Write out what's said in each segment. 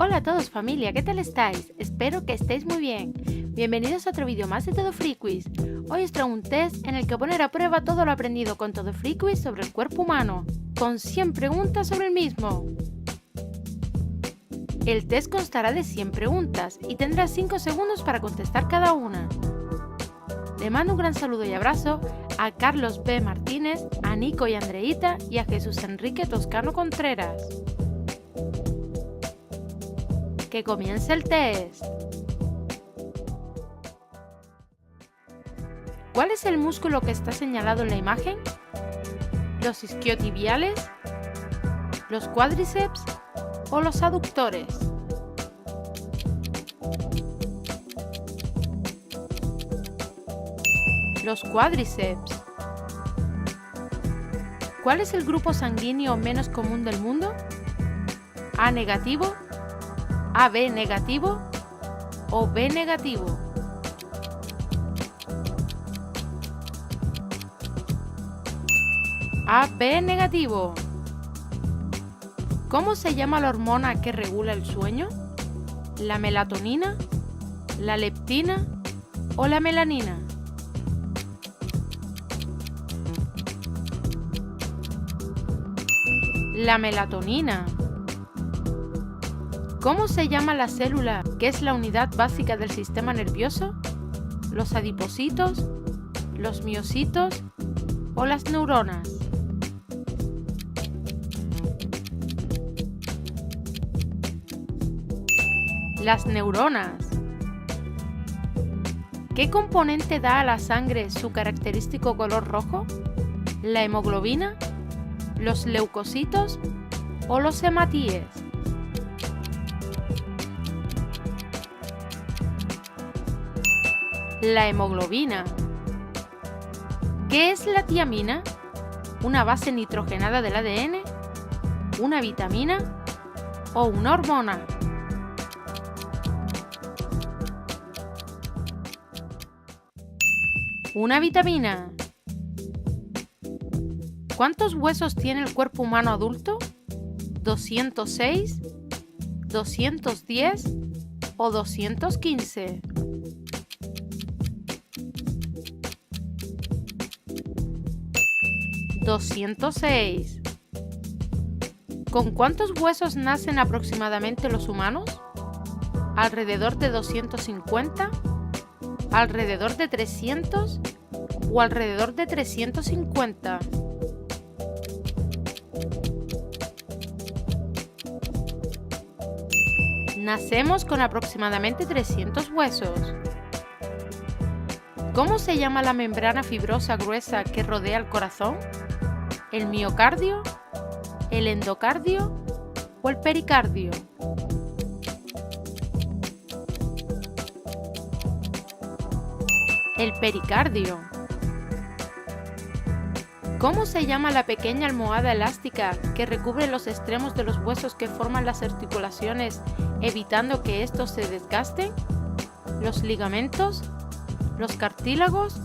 Hola a todos familia, ¿qué tal estáis? Espero que estéis muy bien. Bienvenidos a otro vídeo más de Todo Free Quiz. Hoy os traigo un test en el que poner a prueba todo lo aprendido con Todo Free Quiz sobre el cuerpo humano, con 100 preguntas sobre el mismo. El test constará de 100 preguntas y tendrás 5 segundos para contestar cada una. Le mando un gran saludo y abrazo a Carlos B. Martínez, a Nico y Andreita y a Jesús Enrique Toscano Contreras. ¡Que comience el test! ¿Cuál es el músculo que está señalado en la imagen? ¿Los isquiotibiales? ¿Los cuádriceps? ¿O los aductores? Los cuádriceps. ¿Cuál es el grupo sanguíneo menos común del mundo? ¿A negativo? ¿AB negativo? ¿O B negativo? AB negativo. ¿Cómo se llama la hormona que regula el sueño? ¿La melatonina? ¿La leptina? ¿O la melanina? La melatonina. ¿Cómo se llama la célula que es la unidad básica del sistema nervioso? ¿Los adipocitos? ¿Los miocitos? ¿O las neuronas? Las neuronas. ¿Qué componente da a la sangre su característico color rojo? ¿La hemoglobina? ¿Los leucocitos? ¿O los hematíes? La hemoglobina. ¿Qué es la tiamina? ¿Una base nitrogenada del ADN? ¿Una vitamina? ¿O una hormona? Una vitamina. ¿Cuántos huesos tiene el cuerpo humano adulto? ¿206, 210 o 215? ¿206? ¿Con cuántos huesos nacen aproximadamente los humanos? ¿Alrededor de 250? ¿Alrededor de 300? ¿O alrededor de 350? Nacemos con aproximadamente 300 huesos. ¿Cómo se llama la membrana fibrosa gruesa que rodea el corazón? ¿El miocardio? ¿El endocardio? ¿O el pericardio? El pericardio. ¿Cómo se llama la pequeña almohada elástica que recubre los extremos de los huesos que forman las articulaciones, evitando que estos se desgasten? ¿Los ligamentos? ¿Los cartílagos?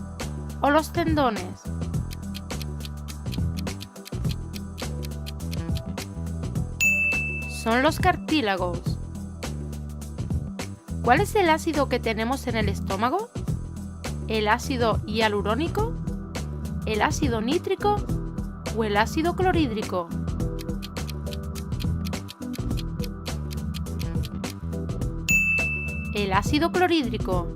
¿O los tendones? Son los cartílagos. ¿Cuál es el ácido que tenemos en el estómago? ¿El ácido hialurónico? ¿El ácido nítrico? ¿O el ácido clorhídrico? El ácido clorhídrico.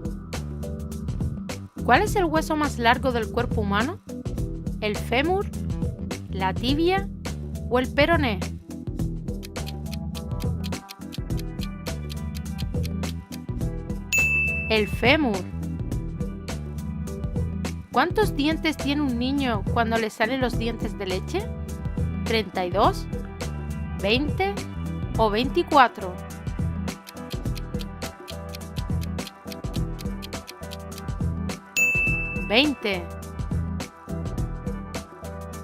¿Cuál es el hueso más largo del cuerpo humano? ¿El fémur? ¿La tibia? ¿O el peroné? El fémur. ¿Cuántos dientes tiene un niño cuando le salen los dientes de leche? ¿32? ¿20? ¿O 24? ¿20?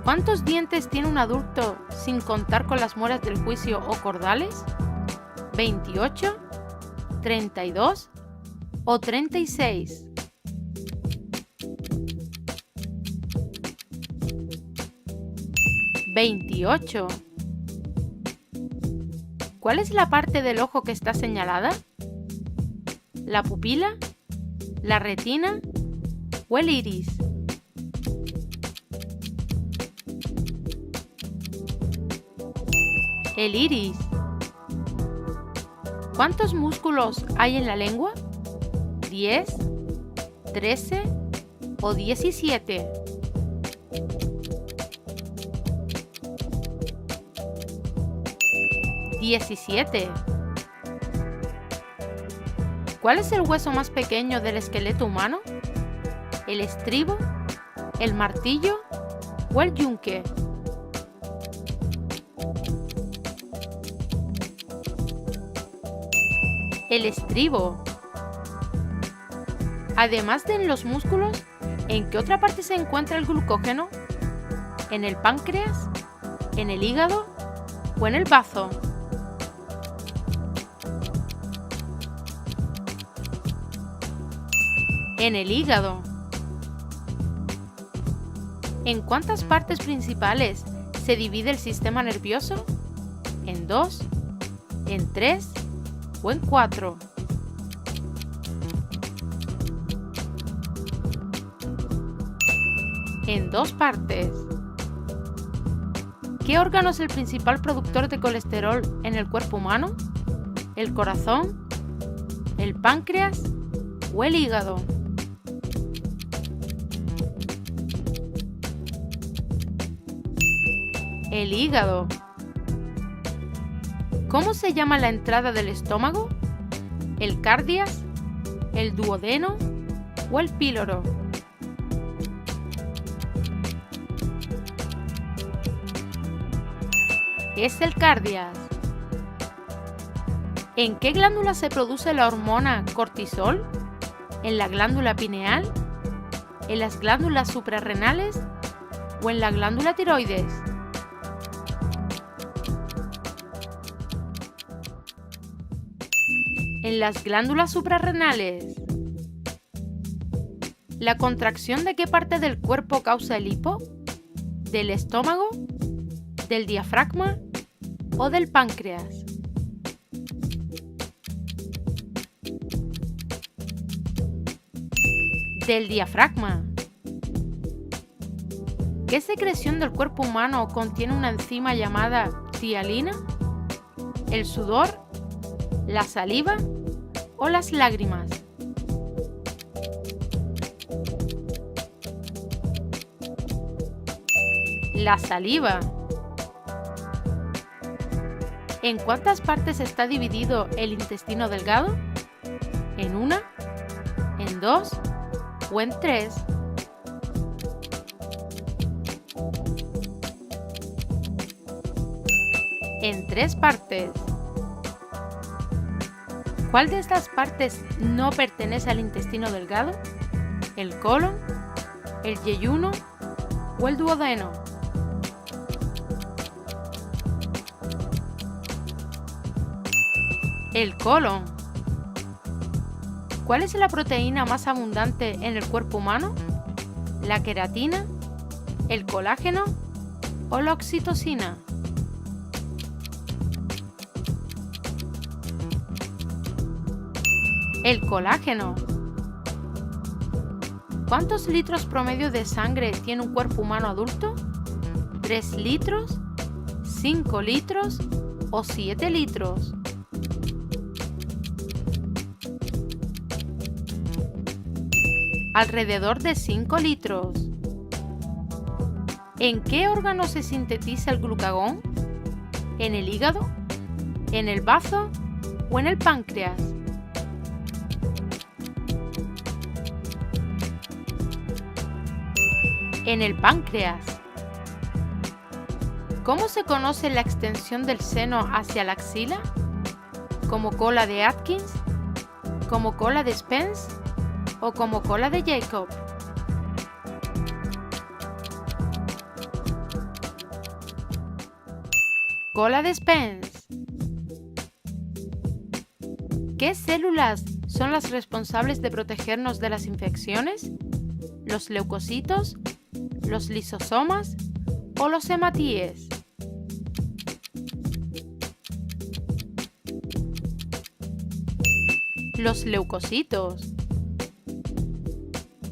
¿Cuántos dientes tiene un adulto sin contar con las muelas del juicio o cordales? ¿28? ¿32? ¿O 36? ¿28? ¿Cuál es la parte del ojo que está señalada? ¿La pupila? ¿La retina? ¿O el iris? El iris. ¿Cuántos músculos hay en la lengua? ¿10, 13 o 17? ¡17! ¿Cuál es el hueso más pequeño del esqueleto humano? ¿El estribo, el martillo o el yunque? El estribo. Además de en los músculos, ¿en qué otra parte se encuentra el glucógeno? ¿En el páncreas? ¿En el hígado o en el bazo? En el hígado. ¿En cuántas partes principales se divide el sistema nervioso? ¿En 2, en 3 o en 4? En 2 partes. ¿Qué órgano es el principal productor de colesterol en el cuerpo humano? ¿El corazón, el páncreas o el hígado? El hígado. ¿Cómo se llama la entrada del estómago? ¿El cardias, el duodeno o el píloro? Es el cardias. ¿En qué glándula se produce la hormona cortisol? ¿En la glándula pineal? ¿En las glándulas suprarrenales o en la glándula tiroides? En las glándulas suprarrenales. ¿La contracción de qué parte del cuerpo causa el hipo? ¿Del estómago? ¿Del diafragma o del páncreas? Del diafragma. ¿Qué secreción del cuerpo humano contiene una enzima llamada tialina? ¿El sudor, la saliva o las lágrimas? La saliva. ¿En cuántas partes está dividido el intestino delgado? ¿En 1, en 2 o en 3? En 3 partes. ¿Cuál de estas partes no pertenece al intestino delgado? ¿El colon, el yeyuno o el duodeno? El colon. ¿Cuál es la proteína más abundante en el cuerpo humano? ¿La queratina, el colágeno o la oxitocina? El colágeno. ¿Cuántos litros promedio de sangre tiene un cuerpo humano adulto? ¿3 litros, 5 litros o 7 litros? Alrededor de 5 litros. ¿En qué órgano se sintetiza el glucagón? ¿En el hígado, en el bazo o en el páncreas? En el páncreas. ¿Cómo se conoce la extensión del seno hacia la axila? ¿Como cola de Atkins? ¿Como cola de Spence? ¿O como cola de Jacob? Cola de Spence. ¿Qué células son las responsables de protegernos de las infecciones? ¿Los leucocitos, los lisosomas o los hematíes? Los leucocitos.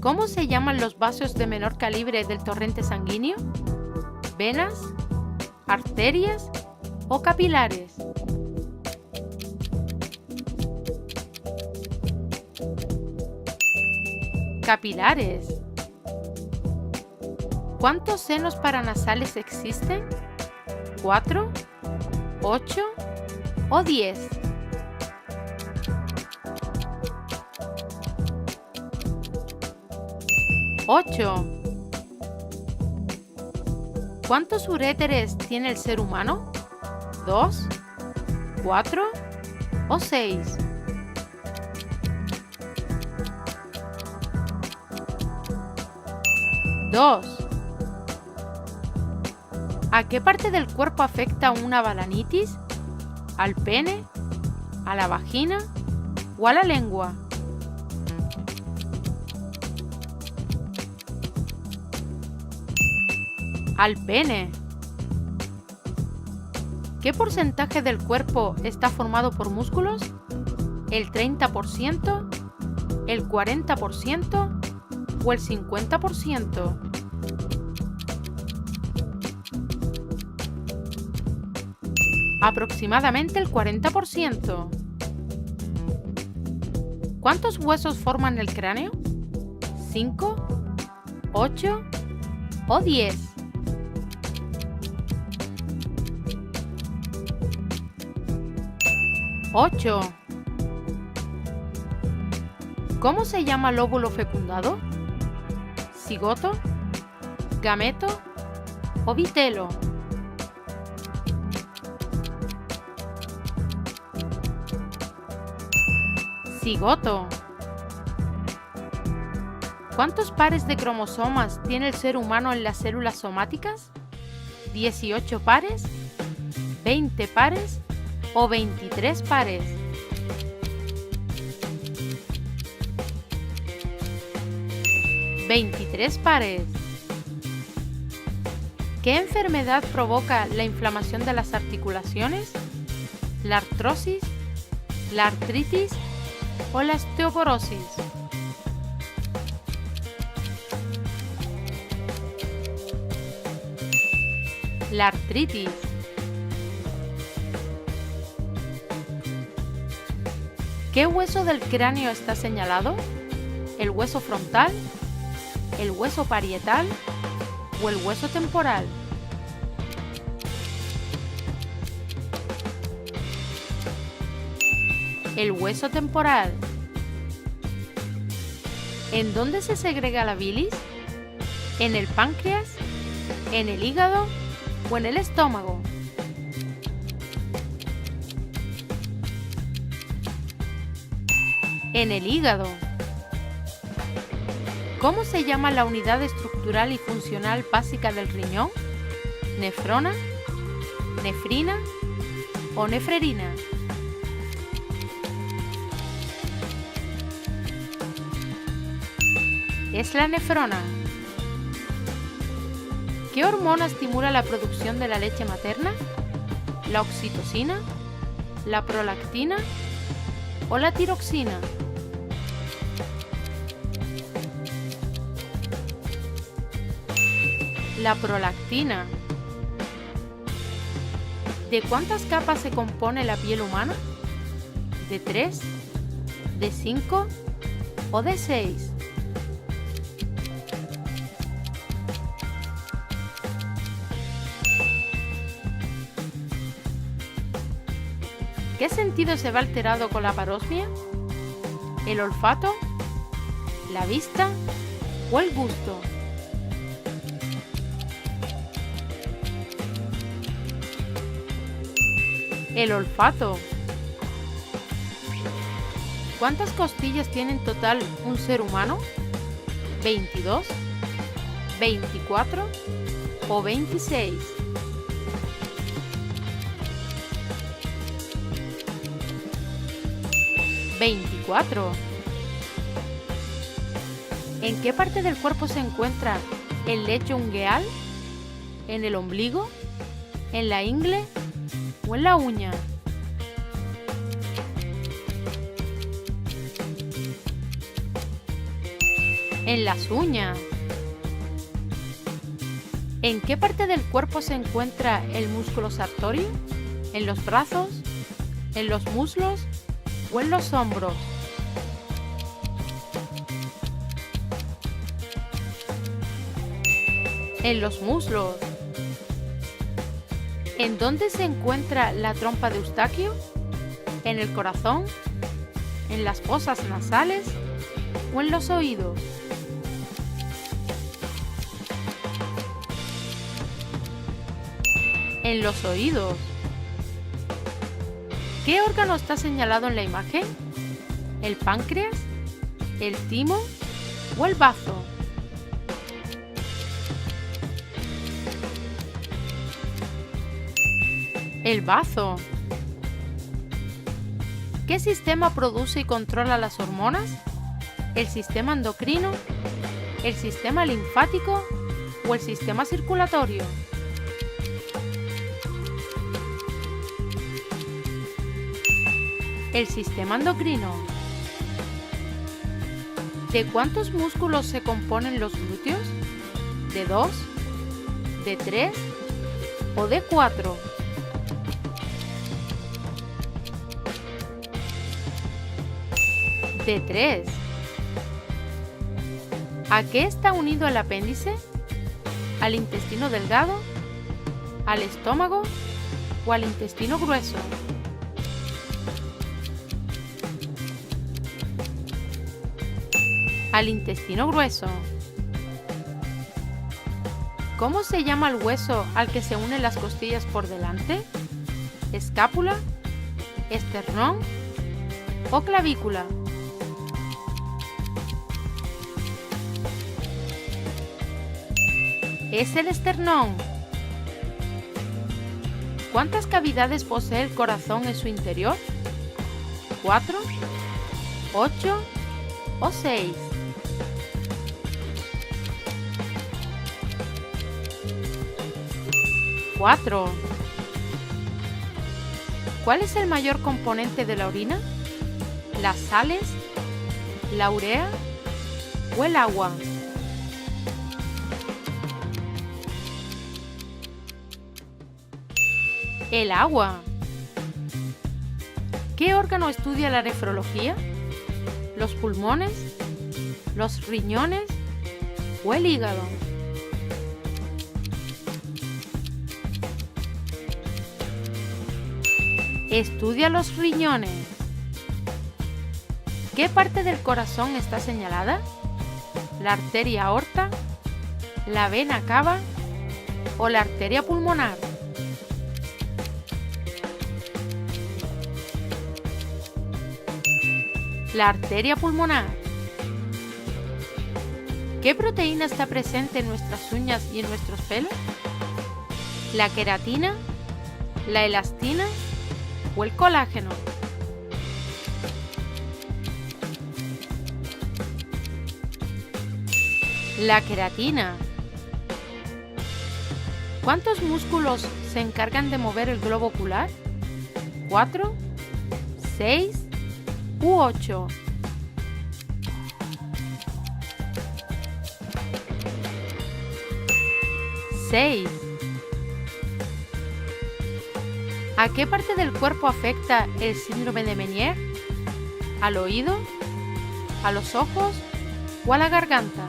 ¿Cómo se llaman los vasos de menor calibre del torrente sanguíneo? ¿Venas, arterias o capilares? Capilares. ¿Cuántos senos paranasales existen? ¿4, 8 o 10? ¡8! ¿Cuántos uréteres tiene el ser humano? ¿2, 4 o 6? ¡2! ¿A qué parte del cuerpo afecta una balanitis? ¿Al pene, a la vagina o a la lengua? Al pene. ¿Qué porcentaje del cuerpo está formado por músculos? ¿El 30%, el 40% o el 50%? Aproximadamente el 40%. ¿Cuántos huesos forman el cráneo? ¿5, 8 o 10? ¡8! ¿Cómo se llama el óvulo fecundado? ¿Cigoto, gameto o vitelo? Cigoto. ¿Cuántos pares de cromosomas tiene el ser humano en las células somáticas? ¿18 pares, 20 pares o 23 pares? ¡23 pares! ¿Qué enfermedad provoca la inflamación de las articulaciones? ¿La artrosis, la artritis o la osteoporosis? La artritis. ¿Qué hueso del cráneo está señalado? ¿El hueso frontal, el hueso parietal o el hueso temporal? El hueso temporal. ¿En dónde se segrega la bilis? ¿En el páncreas, en el hígado o en el estómago? En el hígado. ¿Cómo se llama la unidad estructural y funcional básica del riñón? ¿Nefrona, nefrina o nefrerina? Es la nefrona. ¿Qué hormona estimula la producción de la leche materna? ¿La oxitocina, la prolactina o la tiroxina? La prolactina. ¿De cuántas capas se compone la piel humana? ¿De 3, de 5 o de 6? ¿Qué sentido se ve alterado con la parosmia? ¿El olfato, la vista o el gusto? El olfato. ¿Cuántas costillas tiene en total un ser humano? ¿22, 24 o 26? ¡24! ¿En qué parte del cuerpo se encuentra el lecho ungueal? ¿En el ombligo? ¿En la ingle o en la uña? En las uñas. ¿En qué parte del cuerpo se encuentra el músculo sartorio? ¿En los brazos? ¿En los muslos? ¿O en los hombros? En los muslos. ¿En dónde se encuentra la trompa de Eustaquio? ¿En el corazón? ¿En las fosas nasales? ¿O en los oídos? En los oídos. ¿Qué órgano está señalado en la imagen? ¿El páncreas? ¿El timo? ¿O el bazo? El bazo. ¿Qué sistema produce y controla las hormonas? ¿El sistema endocrino? ¿El sistema linfático? ¿O el sistema circulatorio? El sistema endocrino. ¿De cuántos músculos se componen los glúteos? ¿De 2? ¿De 3? ¿O de 4? De 3. ¿A qué está unido el apéndice? ¿Al intestino delgado? ¿Al estómago? ¿O al intestino grueso? Al intestino grueso. ¿Cómo se llama el hueso al que se unen las costillas por delante? ¿Escápula? ¿Esternón? ¿O clavícula? Es el esternón. ¿Cuántas cavidades posee el corazón en su interior? ¿4? ¿8? ¿O 6? ¡4! ¿Cuál es el mayor componente de la orina? ¿Las sales? ¿La urea? ¿O el agua? El agua. ¿Qué órgano estudia la nefrología? ¿Los pulmones? ¿Los riñones? ¿O el hígado? Estudia los riñones. ¿Qué parte del corazón está señalada? ¿La arteria aorta? ¿La vena cava? ¿O la arteria pulmonar? La arteria pulmonar. ¿Qué proteína está presente en nuestras uñas y en nuestros pelos? ¿La queratina? ¿La elastina? ¿O el colágeno? La queratina. ¿Cuántos músculos se encargan de mover el globo ocular? ¿4? ¿6? ¿U 8? ¡6! ¿A qué parte del cuerpo afecta el síndrome de Meniere? ¿Al oído? ¿A los ojos? ¿O a la garganta?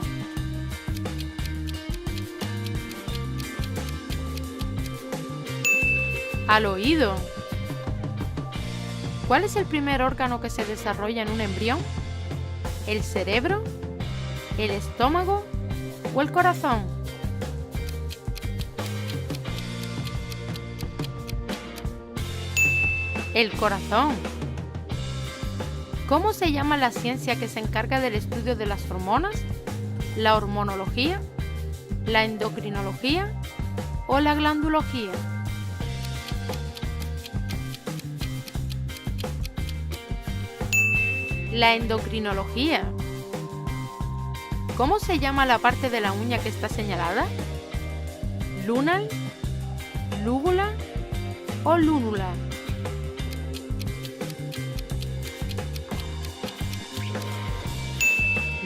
Al oído. ¿Cuál es el primer órgano que se desarrolla en un embrión? ¿El cerebro? ¿El estómago? ¿O el corazón? El corazón. ¿Cómo se llama la ciencia que se encarga del estudio de las hormonas? ¿La hormonología? ¿La endocrinología? ¿O la glandulología? La endocrinología. ¿Cómo se llama la parte de la uña que está señalada? ¿Lunal? ¿Lúgula? ¿O lúnula?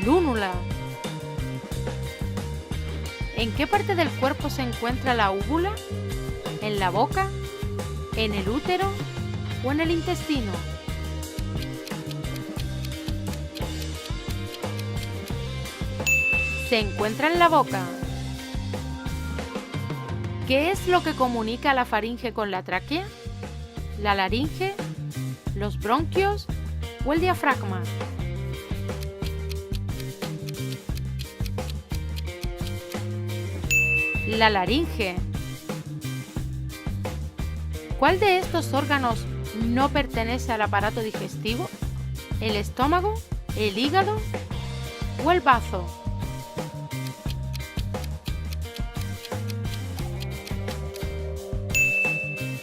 Lúnula. ¿En qué parte del cuerpo se encuentra la úvula? ¿En la boca? ¿En el útero? ¿O en el intestino? Se encuentra en la boca. ¿Qué es lo que comunica la faringe con la tráquea? ¿La laringe? ¿Los bronquios? ¿O el diafragma? La laringe. ¿Cuál de estos órganos no pertenece al aparato digestivo? ¿El estómago? ¿El hígado? ¿O el bazo?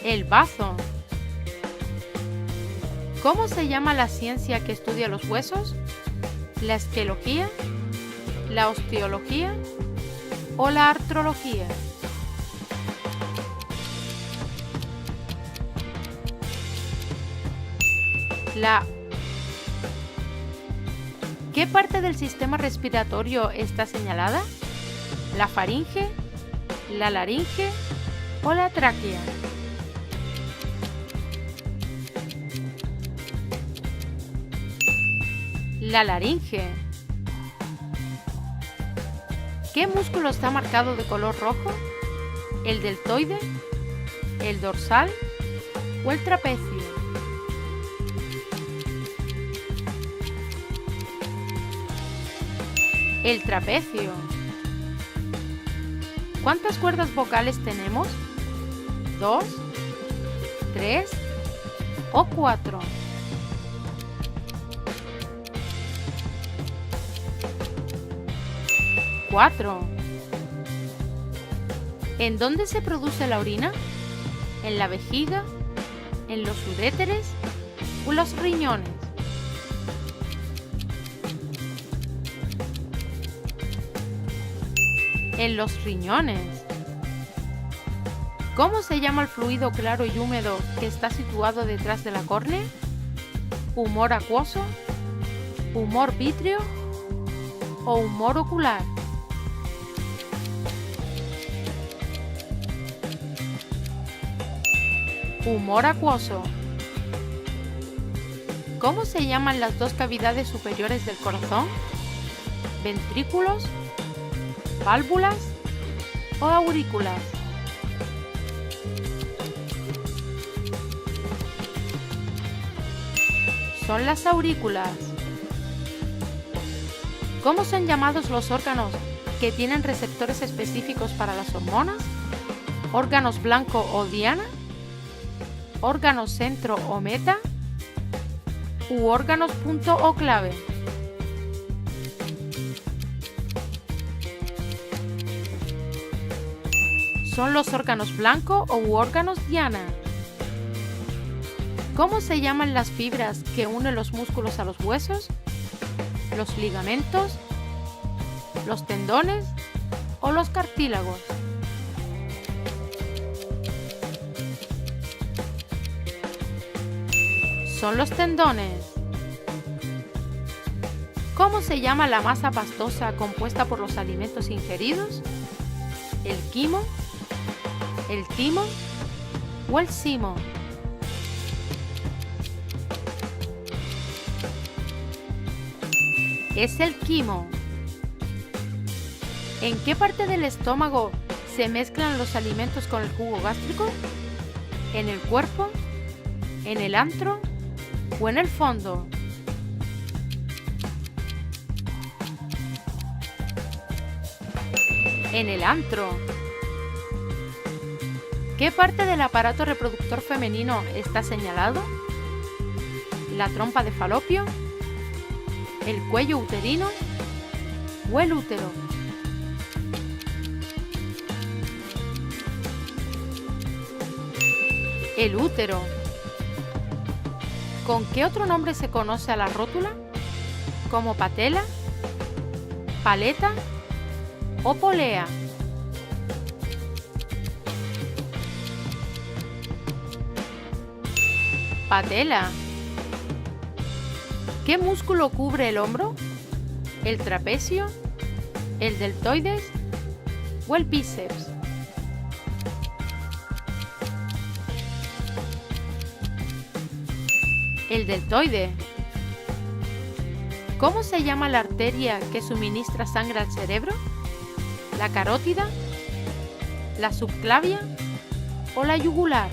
El bazo. ¿Cómo se llama la ciencia que estudia los huesos? ¿La esquelología? ¿La osteología? ¿O la artrología? ¿Qué parte del sistema respiratorio está señalada? ¿La faringe? ¿La laringe? ¿O la tráquea? La laringe. ¿Qué músculo está marcado de color rojo? ¿El deltoide? ¿El dorsal? ¿O el trapecio? El trapecio. ¿Cuántas cuerdas vocales tenemos? ¿2, 3 o 4? ¡4! ¿En dónde se produce la orina? ¿En la vejiga? ¿En los uréteres? ¿O los riñones? En los riñones. ¿Cómo se llama el fluido claro y húmedo que está situado detrás de la córnea? ¿Humor acuoso? ¿Humor vítreo? ¿O humor ocular? Humor acuoso. ¿Cómo se llaman las dos cavidades superiores del corazón? ¿Ventrículos? ¿Válvulas? ¿O aurículas? Son las aurículas. ¿Cómo son llamados los órganos que tienen receptores específicos para las hormonas? ¿Órganos blanco o diana? ¿Órganos centro o meta? ¿U órganos punto o clave? Son los órganos blanco u órganos diana. ¿Cómo se llaman las fibras que unen los músculos a los huesos? ¿Los ligamentos? ¿Los tendones? ¿O los cartílagos? Son los tendones. ¿Cómo se llama la masa pastosa compuesta por los alimentos ingeridos? ¿El quimo? ¿El timo? ¿O el simo? Es el quimo. ¿En qué parte del estómago se mezclan los alimentos con el jugo gástrico? ¿En el cuerpo? ¿En el antro? ¿O en el fondo? En el antro. ¿Qué parte del aparato reproductor femenino está señalado? ¿La trompa de Falopio? ¿El cuello uterino? ¿O el útero? El útero. ¿Con qué otro nombre se conoce a la rótula? ¿Como patela? ¿Paleta? ¿O polea? Patela. ¿Qué músculo cubre el hombro? ¿El trapecio? ¿El deltoides? o el bíceps? El deltoide. ¿Cómo se llama la arteria que suministra sangre al cerebro? ¿La carótida? ¿La subclavia? ¿O la yugular?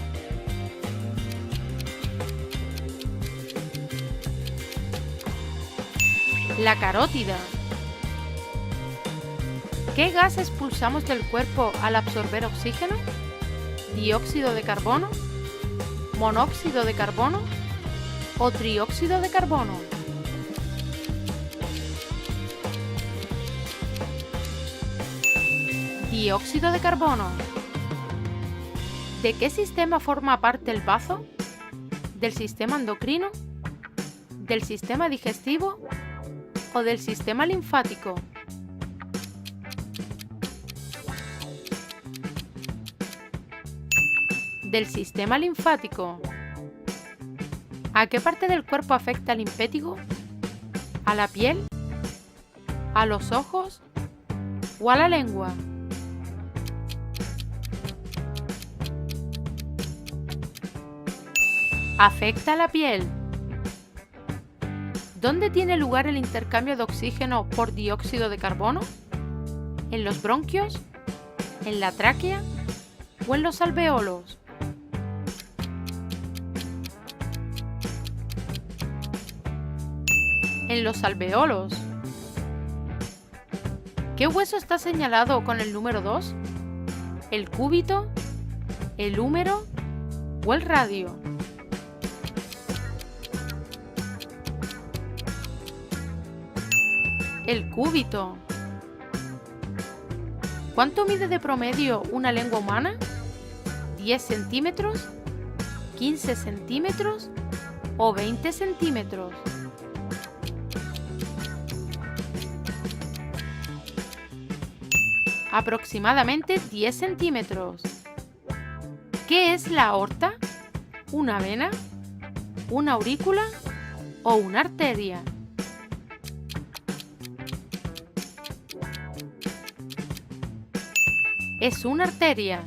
La carótida. ¿Qué gas expulsamos del cuerpo al absorber oxígeno? ¿Dióxido de carbono? ¿Monóxido de carbono? ¿O trióxido de carbono? Dióxido de carbono. ¿De qué sistema forma parte el bazo? ¿Del sistema endocrino? ¿Del sistema digestivo? ¿O del sistema linfático? Del sistema linfático. ¿A qué parte del cuerpo afecta el impétigo? ¿A la piel? ¿A los ojos? ¿O a la lengua? Afecta a la piel. ¿Dónde tiene lugar el intercambio de oxígeno por dióxido de carbono? ¿En los bronquios? ¿En la tráquea? ¿O en los alveolos? En los alveolos. ¿Qué hueso está señalado con el número 2? ¿El cúbito? ¿El húmero? ¿O el radio? El cúbito. ¿Cuánto mide de promedio una lengua humana? ¿10 centímetros? ¿15 centímetros? ¿O 20 centímetros? Aproximadamente 10 centímetros. ¿Qué es la aorta? ¿Una vena? ¿Una aurícula? ¿O una arteria? Es una arteria.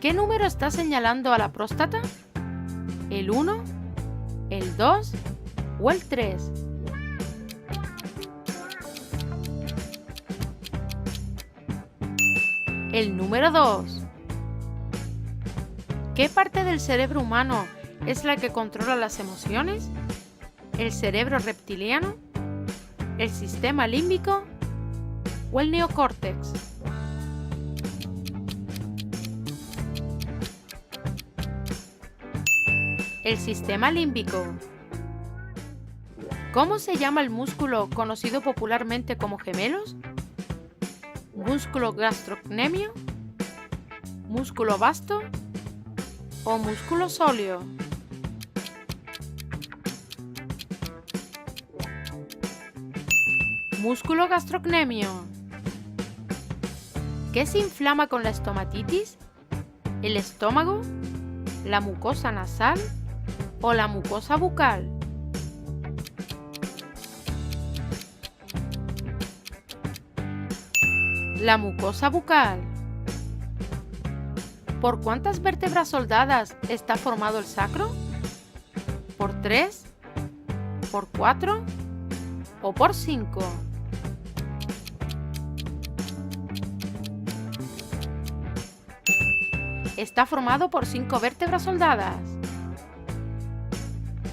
¿Qué número está señalando a la próstata? ¿El 1, el 2 o el 3? El número 2. ¿Qué parte del cerebro humano es la que controla las emociones? ¿El cerebro reptiliano? ¿El sistema límbico? ¿O el neocórtex? El sistema límbico. ¿Cómo se llama el músculo conocido popularmente como gemelos? ¿Músculo gastrocnemio? ¿Músculo vasto? ¿O músculo sóleo? Músculo gastrocnemio. ¿Qué se inflama con la estomatitis? ¿El estómago? ¿La mucosa nasal? ¿O la mucosa bucal? La mucosa bucal. ¿Por cuántas vértebras soldadas está formado el sacro? ¿Por 3? ¿Por 4? ¿O por 5? Está formado por 5 vértebras soldadas.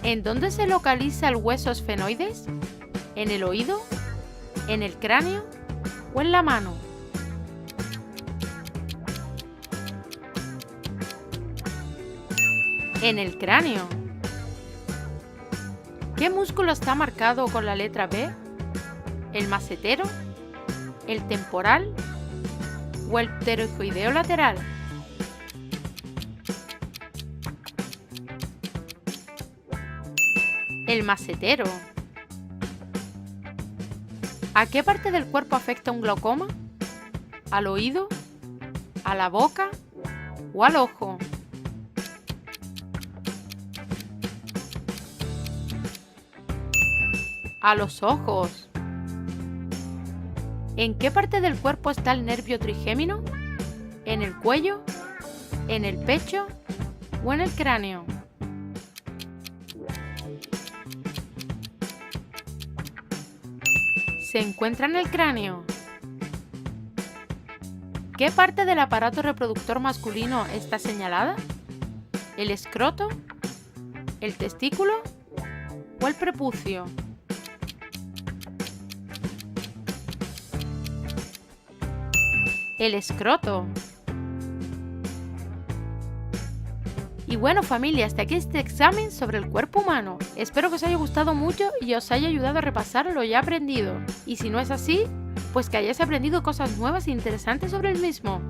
¿En dónde se localiza el hueso esfenoides? ¿En el oído? ¿En el cráneo? ¿O en la mano? En el cráneo. ¿Qué músculo está marcado con la letra B? ¿El macetero? ¿El temporal? ¿O el pterygoideo lateral? El macetero. ¿A qué parte del cuerpo afecta un glaucoma? ¿Al oído? ¿A la boca? ¿O al ojo? A los ojos. ¿En qué parte del cuerpo está el nervio trigémino? ¿En el cuello? ¿En el pecho? ¿O en el cráneo? Se encuentra en el cráneo. ¿Qué parte del aparato reproductor masculino está señalada? ¿El escroto? ¿El testículo? ¿O el prepucio? El escroto. Y bueno familia, hasta aquí este examen sobre el cuerpo humano. Espero que os haya gustado mucho y os haya ayudado a repasar lo ya aprendido. Y si no es así, pues que hayáis aprendido cosas nuevas e interesantes sobre el mismo.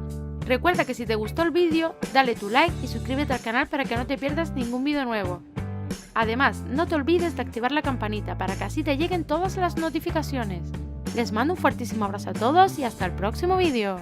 Recuerda que si te gustó el vídeo, dale tu like y suscríbete al canal para que no te pierdas ningún vídeo nuevo. Además, no te olvides de activar la campanita para que así te lleguen todas las notificaciones. Les mando un fuertísimo abrazo a todos y hasta el próximo vídeo.